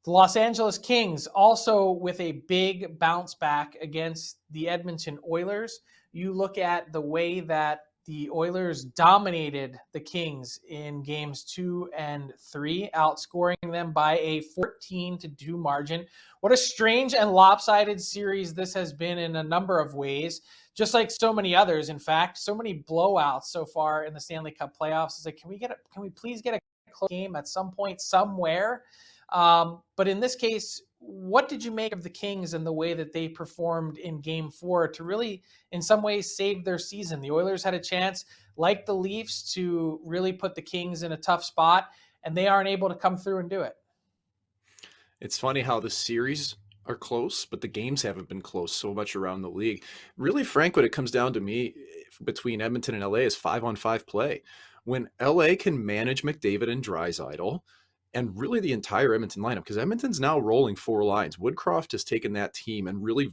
The Los Angeles Kings also with a big bounce back against the Edmonton Oilers. You look at the way that the Oilers dominated the Kings in games 2 and 3, outscoring them by a 14-2 margin. What a strange and lopsided series this has been in a number of ways, just like so many others. In fact, so many blowouts so far in the Stanley Cup playoffs. It's like, can we please get a close game at some point somewhere? But in this case, what did you make of the Kings and the way that they performed in game 4 to really, in some ways, save their season? The Oilers had a chance, like the Leafs, to really put the Kings in a tough spot, and they aren't able to come through and do it. It's funny how the series are close, but the games haven't been close so much around the league. Really, Frank, what it comes down to me between Edmonton and LA is 5-on-5 play. When LA can manage McDavid and Draisaitl, and really the entire Edmonton lineup, because Edmonton's now rolling 4 lines. Woodcroft has taken that team and really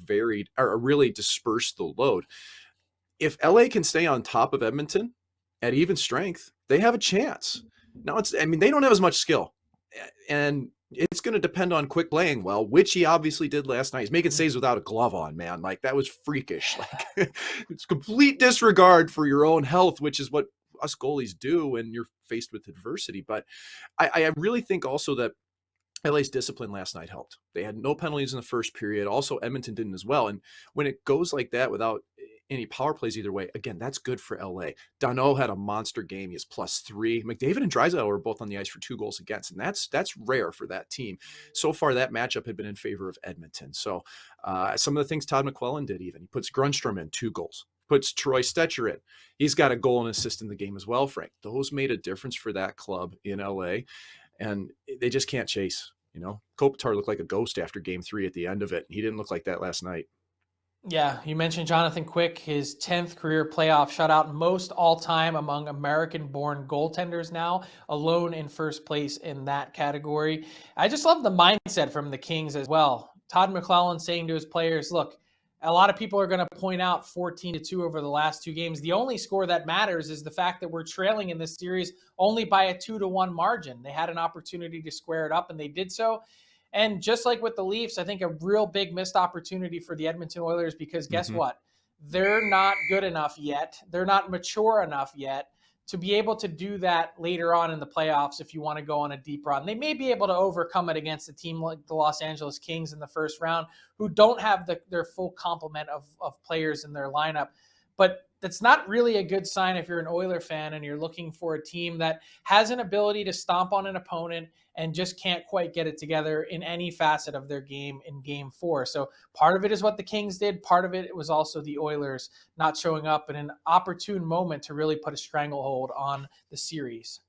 really dispersed the load. If LA can stay on top of Edmonton at even strength, they have a chance. Now they don't have as much skill, and it's going to depend on quick playing well, which he obviously did last night. He's making saves without a glove on, man. Like, that was freakish. Like, it's complete disregard for your own health, which is what us goalies do when you're faced with adversity. But I really think also that LA's discipline last night helped. They had no penalties in the first period. Also, Edmonton didn't as well. And when it goes like that without any power plays either way, again, that's good for LA. Danault had a monster game. He has +3. McDavid and Draisaitl were both on the ice for 2 goals against, and that's rare for that team. So far, that matchup had been in favor of Edmonton. So some of the things Todd McClellan did even. He puts Grundstrom in, 2 goals. Puts Troy Stetcher in. He's got a goal and assist in the game as well, Frank. Those made a difference for that club in LA, and they just can't chase. Kopitar looked like a ghost after game 3 at the end of it. He didn't look like that last night. Yeah, you mentioned Jonathan Quick, his 10th career playoff shutout, most all-time among American-born goaltenders now, alone in first place in that category. I just love the mindset from the Kings as well. Todd McClellan saying to his players, look, a lot of people are going to point out 14-2 over the last 2 games. The only score that matters is the fact that we're trailing in this series only by a 2-1 margin. They had an opportunity to square it up, and they did so. And just like with the Leafs, I think a real big missed opportunity for the Edmonton Oilers, because guess what? They're not good enough yet. They're not mature enough yet to be able to do that later on in the playoffs if you want to go on a deep run. They may be able to overcome it against a team like the Los Angeles Kings in the first round, who don't have their full complement of players in their lineup. But that's not really a good sign if you're an Oiler fan and you're looking for a team that has an ability to stomp on an opponent and just can't quite get it together in any facet of their game in game 4. So part of it is what the Kings did. Part of it was also the Oilers not showing up in an opportune moment to really put a stranglehold on the series.